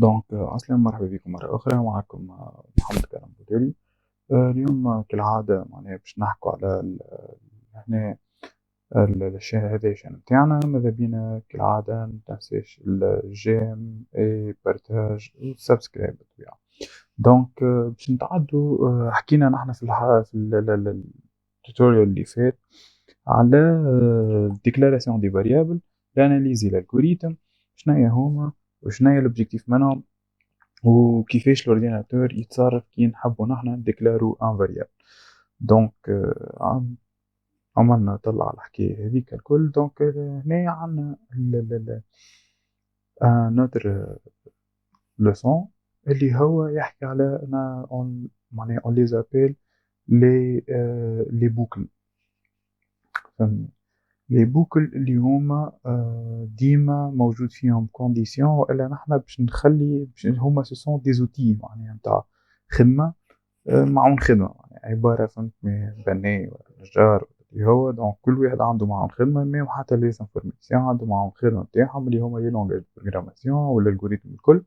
دونك أصلا مرحبا بكم مرة أخرى. معكم محمد كرم بودولي. اليوم كالعادة معناها باش نحكوا على هنا الشيء هذا الشأن متاعنا. ماذا بينا كالعادة متنساش الجيم اي بارتاج وسبسكرايب بالطبيعة. دونك باش نتعدوا حكينا نحن في التوتوريال اللي فات على ديكلاراسيون دي فاريابل، لاناليزي الالغوريثم، شناهي هما وشناهي لوبجيكتيف منهم، وكيفاش الاورديناتور يتصرف كي نحبوا نحنا نديكلارو ان فاريابل. دونك عملنا طلع على الحكايه هذيك الكل. دونك هنا عندنا نوتر لوسون اللي هو يحكي على معناها اون لي زابيل لي بوكل. فهمني؟ لي بوكل اللي هما ديما موجود فيهم كونديسيون، والا نحنا باش نخلي هما سو دي زوتي معناها نتاع خدمه معون خدمه، يعني عباره فهمتني بناء ولا نجار اللي هو. دونك كل واحد عنده معون خدمه، ميم حتى لي انفورماتيسيان عنده معون خدمه نتاعهم اللي هما لي لونغاج بروغراماسيون ولا الالغوريثم الكل.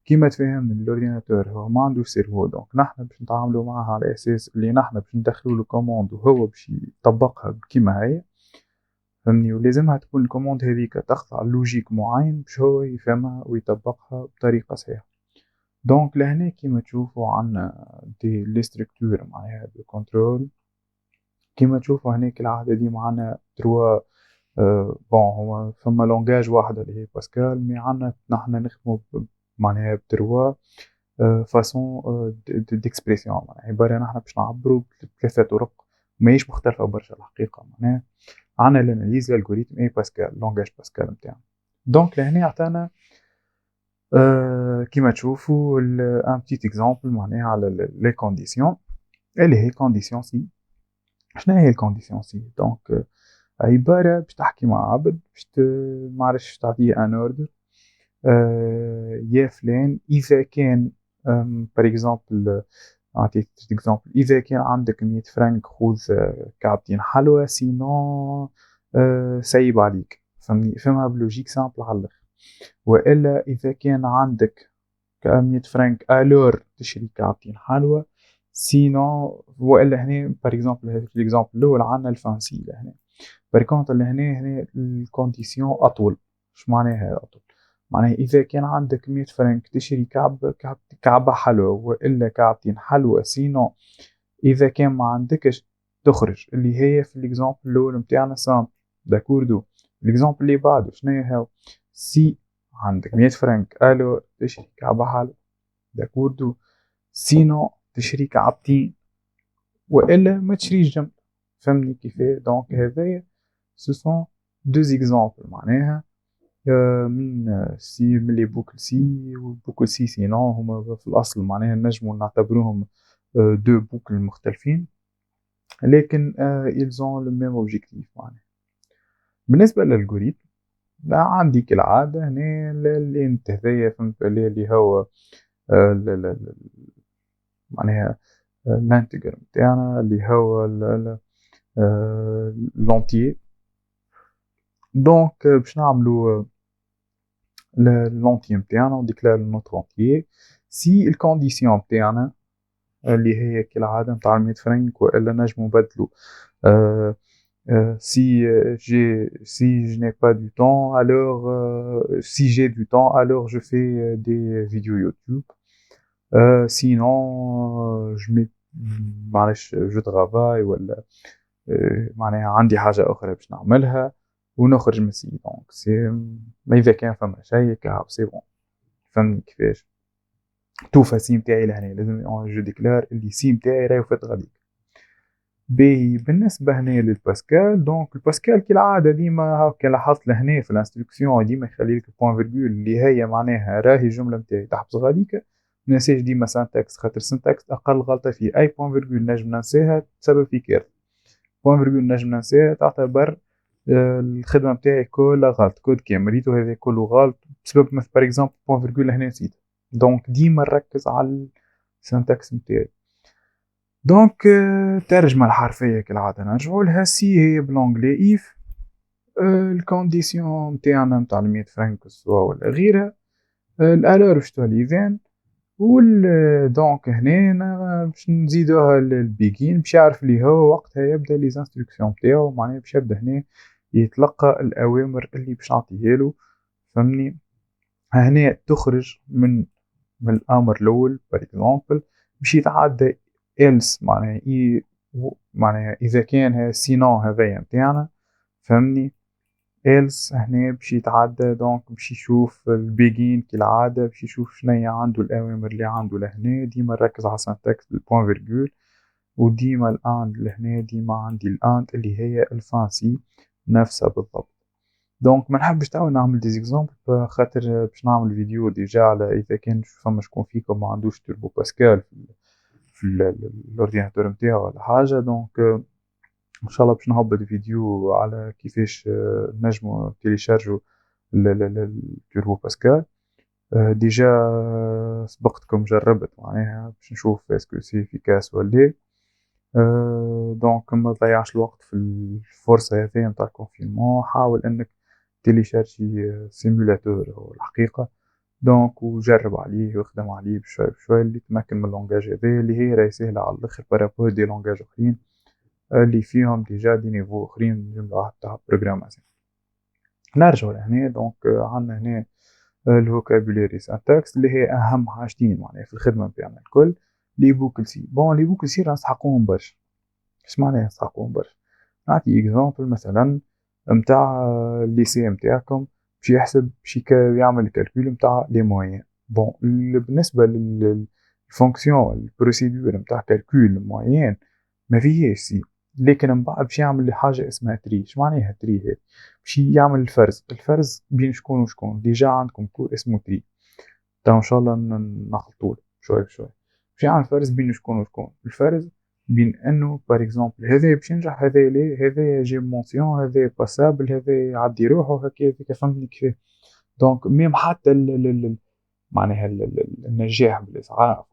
كيما تفهم الاورديناتور هو ما عنده سيرفو، دونك نحنا باش نتعاملوا معاه على اساس اللي نحنا باش ندخلوا له كوموند وهو باش يطبقها كيما هي. فهمني؟ ولازمها تكون الكوموند هذيك تخضع لوجيك معين باش هو يفهمها ويطبقها بطريقه صحيحه. دونك لهنا كيما تشوفوا عنا دي لي ستركتور معناها دو كنترول. كيما تشوفوا هنا كالعادة دي معنا تروا بون هو فما لونجاج واحد اللي هي باسكال، مي عنا نحنا نخدمو معناها بتروا فاسون ديكسبريسيون، معناها عبارة نحنا باش نعبرو بثلاثة طرق ماهيش مختلفة برشا الحقيقة. معناها عنا الاناليز الالغوريثم اي باسكال، لونجاج باسكال نتاعنا. دونك لهنا عطانا كيما تشوفوا ان بتيت اكزامبل معناها على لي كونديسيون اللي هي كونديسيون سي. شنو هي الكونديسيون سي؟ دونك عبارة باش تحكي مع عبد باش معرفش تعطيه ان اوردر يا فلان اذا كان بار اكزامبل اعطيت اكزامبل اذا كان عندك 100 فرنك خذ كعبتين حلوى، سينو سيب عليك. فهمني؟ فهمها بلوجيك سامبل على الاخر. والا اذا كان عندك 100 فرنك الور تشري كعبتين حلوى، سينو. والا هنا بار اكزامبل هذا الاكزامبل الاول عندنا الفانسي لهنا. بار كونتر هنا الكونديسيون اطول. اش معناها اطول؟ معناها اذا كان عندك 100 فرنك تشري كعبة حلوى والا كعبتين حلوى، سينو اذا كان ما عندكش تخرج. اللي هي في الاكزامبل الاول نتاعنا سامبل داكوردو. الاكزامبل اللي بعده شنو هي؟ سي عندك 100 فرنك الو تشري كعبة حلوى داكوردو، سينو تشري كعبتين والا ما تشريش جنب. فهمني كيفاه؟ دونك هذايا سو سون دو زيكزامبل معناها من سي من لي بوكل سي وبوكل سي. سينو هما في الاصل معناها نجمو نعتبروهم دو بوكل مختلفين، لكن ils ont le même objectif معناها. بالنسبة للالغوريثم عندي كالعادة هنا الانت هذايا فهمت اللي هو معناها الانتجر نتاعنا اللي هو لونتيي. دونك باش نعملو لونتيي نتاعنا ونديكلار نوت لونتيي سي الكونديسيون نتاعنا اللي هي كالعادة نتاع 100 فرنك، والا نجمو نبدلو si je n'ai pas du temps alors si j'ai du temps alors je fais des vidéos YouTube. sinon je mets معلش جو travaille ولا معناها عندي حاجة أخرى باش نعملها ونخرج من السي. دونك سي ما إذا كان فما شيء كهو سي بون. فهمني كيفاش؟ توفى سي متاعي لهنا لازم جو ديكلار اللي سي متاعي راهو فات غاديك. باهي بالنسبة هنا للباسكال، دونك الباسكال كالعادة ديما هاكا لاحظت لهنا في الانستركسيون ديما يخليلك بوان فيرغول اللي هي معناها راهي الجملة متاعي تحبس غاديك. مننساش ديما سانتاكس، خاطر سانتاكس أقل غلطة فيه. أي بوان فيرغول نجم ننساها تسبب في كارثة. بوان فيرغول نجم ننساها تعتبر الخدمة متاعي كلها غلط، كود كامل ريتو هذا كله غلط بسبب مثلا بار اكزومبل بوان فيرغول هنا نسيت. دونك ديما نركز على السانتاكس متاعي. دونك الترجمة الحرفية كالعادة نرجعو لها. سي هي بلونجلي إف الكونديسيون متاعنا متاع 100 فرنك سوا ولا غيرها الالور باش تولي فين دونك هنا باش نزيدوها البيجين باش يعرف لي هو وقتها يبدا لي انستركسيون نتاعو معناها باش يبدا هنا يتلقى الاوامر اللي باش نعطيه له فهمني هنا تخرج من الامر الاول بار اكزومبل باش يتعدى else معناها اذا كان سينون هذايا نتاعنا فهمني else هنا باش يتعدى دونك باش يشوف البيجين كالعادة باش يشوف شنيا عنده الأوامر اللي عنده لهنا ديما نركز على السنتكس بالبوان فيرجول وديما الأند لهنا ديما عندي الأند اللي هي الفانسي نفسها بالضبط دونك ما نحبش تو نعمل دي زيكزامبل خاطر باش نعمل فيديو ديجا على إذا كان فما شكون فيكم ما عندوش توربو باسكال في الاورديناتور نتاعو ولا حاجة دونك ان شاء الله باش نهبط فيديو على كيفاش نجمو تيليشارجو التوربو باسكال ديجا سبقتكم جربت معناها باش نشوف اسكو سي افيكاس ولا دونك ما تضيعش الوقت في الفرصة هذه نتاع الكونفينمون حاول انك تيليشارجي سيمولاتور هو الحقيقة دونك وجرب عليه واخدم عليه بشوي بشوي اللي تمكن من اللونجاج هذا اللي هي راهي سهلة على الاخر بارابور دي لونجاج اخرين اللي فيهم ديجا دي نيفو اخرين جملة تاع بروغراماسيون نرجعو لهنا دونك عندنا هنا الفوكابولاري سانتاكس اللي هي اهم حاجتين معناها في الخدمه نتاعنا الكل لي بوكل سي بون لي بوكل سي نسحقوهم برشا اش معناها نسحقوهم برشا نعطي اكزومبل مثلا نتاع الليسي نتاعكم باش يحسب باش يعمل الكالكول نتاع لي موين بون بالنسبه للفونكسيون البروسيدور نتاع كالكول الموين ما فيهاش سي لكن من بعد باش يعمل حاجه اسمها تري اش معناها تري هذه باش يعمل الفرز بين شكون وشكون ديجا عندكم كور اسمه تري تو ان شاء الله نخلطوه شوي بشوي باش يعمل فرز بين شكون وشكون الفرز بين انه بار اكزومبل هذا باش ينجح هذا ليه هذا جيب مونسيون هذا باسابل هذا يعدي روحه هكا فهمتني كيف دونك ميم حتى معناها النجاح بالاسعاف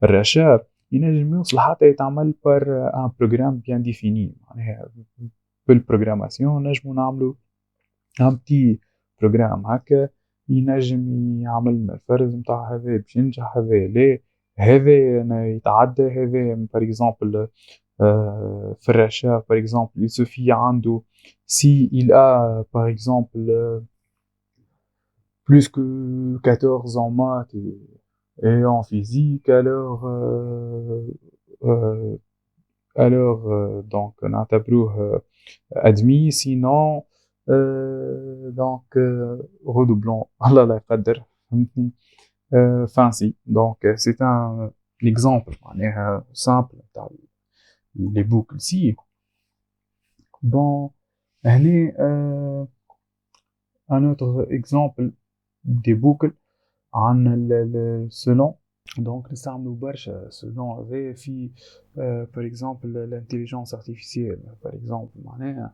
الرشاد ينجم يوصل حتى يتعمل بار ان بروغرام بيان ديفيني معناها بالبروغراماسيون نجمو نعملو ان بتي بروغرام هكا ينجم يعمل لنا الفرز نتاع هذا باش ينجح هذا لا هذا يتعدى هذا بار اكزومبل في الرشاد بار اكزومبل يسوفي عنده si il a par exemple plus que 14 en maths et en physique alors donc نعتبروه admis sinon donc redoublons الله لا يقدر فهمتني fancy donc c'est un exemple معناها simple تاع les boucles si bon هنا un autre exemple des boucles عن selon دونك نستعملوا برشا سولون هذايا في بار اكزومبل الانتيليجنس ارتيفيسيال بار اكزومبل معناها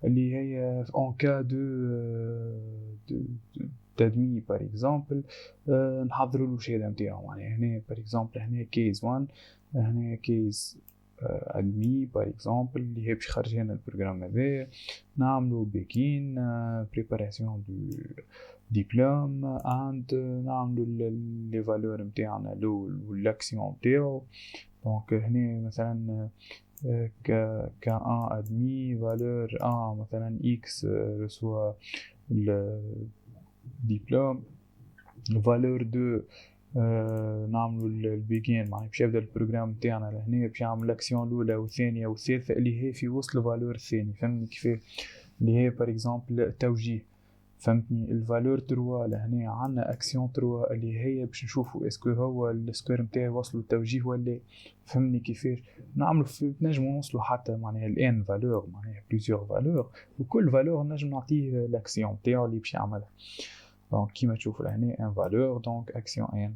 اللي هي اون كا دو تدمي بار اكزومبل نحضروا له الشهاده نتاعو معناها هنا بار اكزومبل هنا كيس 1 هنا كيس ادمي بار اكزومبل اللي هي باش يخرج لنا البروغرام هذايا نعملوا بيكين بريباراسيون دو ديبلوم عند نعملو لي فالور نتاعنا والاكسيون نتاعو دونك هنا مثلا ك ان ادمي فالور ان مثلا اكس رسوا الدبلوم فالور دو نعملو البيجين معناها باش يبدا البروغرام نتاعنا لهنا باش يعمل الاكسيون الاولى والثانيه والثالثه اللي هي في وسط الفالور الثاني فهمني كيفاه اللي هي بار اكزومبل التوجيه فهمتني الفالور 3 لهنا عندنا اكسيون 3 اللي هي باش نشوفوا اسكو هو السكور نتاعي وصلوا للتوجيه ولا فهمني كيفاش نعملوا نجموا نوصلوا حتى معناها الان فالور معناها بليزيور فالور وكل فالور نجم نعطيه الاكسيون نتاعو اللي باش يعملها دونك كيما تشوفوا لهنا ان فالور دونك اكسيون ان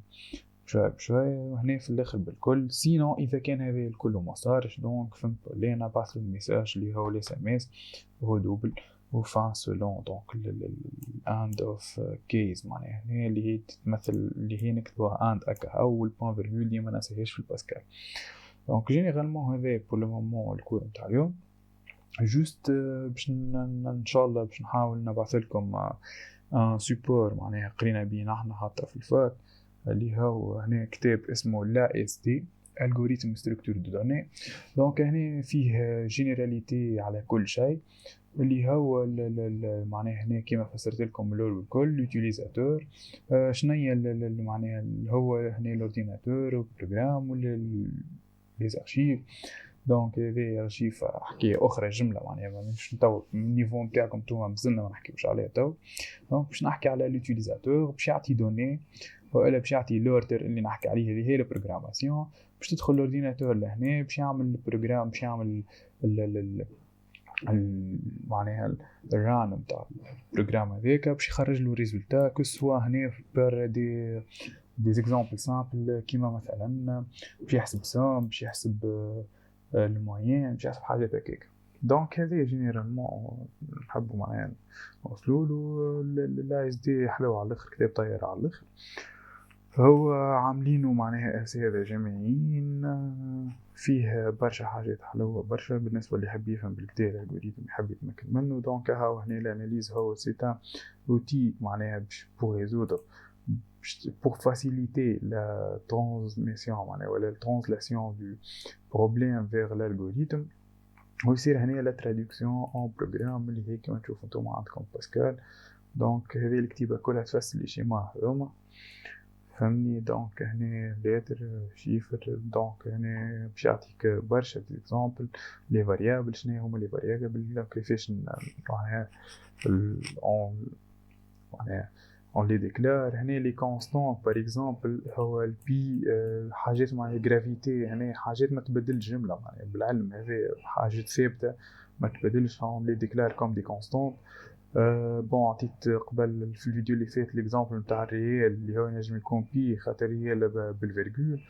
شوي بشوي وهنا في الاخر بالكل سينو اذا كان هذا الكل ما صارش دونك فهمتوا اللي انا بعث الميساج اللي هو الاس ام اس redouble وفان سولون دونك الاند اوف كيس معناها هنا اللي هي تتمثل اللي هي نكتبوها اند اكا او البوان فيرغول اللي ما ننساهاش في الباسكال دونك جينيرالمون هذا بور لو مومون الكور نتاع اليوم جوست باش ان شاء الله باش نحاول نبعث لكم ان سوبور معناها قرينا بيه نحن حتى في الفاك، اللي هو هنا كتاب اسمه لا اس تي الجوريثم ستركتور دو دوني. دونك هنا فيه جينيراليتي على كل شيء، اللي هو معناها هنا كيما فسرت لكم الاول والكل لوتيليزاتور، شنيا معناها اللي هو هنا الاورديناتور والبروغرام لي زارشيف. دونك هذه ارشيف حكايه اخرى جمله معناها مش تو النيفو نتاعكم نتوما مازلنا ما نحكيوش عليها تو. دونك باش نحكي على لوتيليزاتور باش يعطي دوني، والا باش يعطي لوردر اللي نحكي عليه اللي هي البروغراماسيون. باش تدخل الاورديناتور لهنا باش يعمل البروغرام، باش يعمل معناها الران نتاع البروغرام هذاك باش يخرج له ريزولتا كو سوا هنا بار دي زيكزامبل سامبل كيما مثلا باش يحسب سوم، باش يحسب الموين، باش يحسب حاجات هكاك. دونك هذه جينيرالمون نحبوا معناها نوصلوا له. لا اس دي حلو على الاخر، كتاب طير على الاخر. هو عاملينه معناها اسئله جامعيين، فيه برشا حاجات حلوه برشا بالنسبه اللي يحب يفهم بالكدا الالغوريثم يحب يتمكن منه. دونك هاو هنا الاناليز هو سي ان اوتي معناها بور ريزودر pour faciliter la transmission ولا la translation du problème vers l'algorithme. ويصير هنا لا traduction en programme اللي هي كما تشوفوا انتم عندكم باسكال. دونك هذه الكتيبه كلها تفسر لي شيما هذوما فهمني. دونك هنا لاتر شيفر، دونك هنا باش يعطيك برشا اكزامبل لي فاريابل، شنو هما لي فاريابل كيفاش معناها معناها on les déclare. هنا لي كونستون باغ اكزامبل هو البي، حاجات مع الجرافيتي هنا حاجات ما تبدلش جمله معناها بالعلم هذا حاجات ثابته ما تبدلش، on les déclare comme des constantes. بون عطيت قبل في الفيديو اللي فات ليكزامبل نتاع الريال اللي هو ينجم يكون بي خاطر ريال بالفيرغول.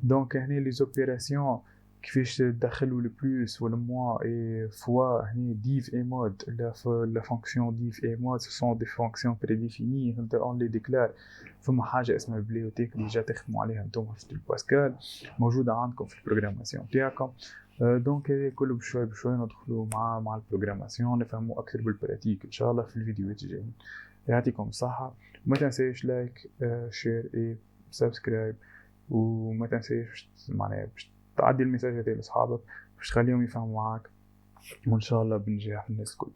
دونك هنا لي زوبيراسيون كيفاش تدخلوا لو بلوس ولا موان اي فوا. هنا ديف اي مود لا فونكسيون ديف اي مود سو سون دي فونكسيون بريديفيني انت اون لي ديكلار. فما حاجه اسمها بليوتيك اللي جا تخدموا عليها انتم في الباسكال موجوده عندكم في البروغراماسيون تاعكم. دونك هذا كله بشوي بشوي ندخلوا مع البروغراماسيون نفهموا اكثر بالبراتيك ان شاء الله في الفيديوهات الجايين. يعطيكم الصحه، وما تنساش لايك شير اي سبسكرايب، وما تنساش معناها باش تعدي الميساج هذا لاصحابك باش تخليهم يفهموا معاك، وان شاء الله بنجاح الناس الكل.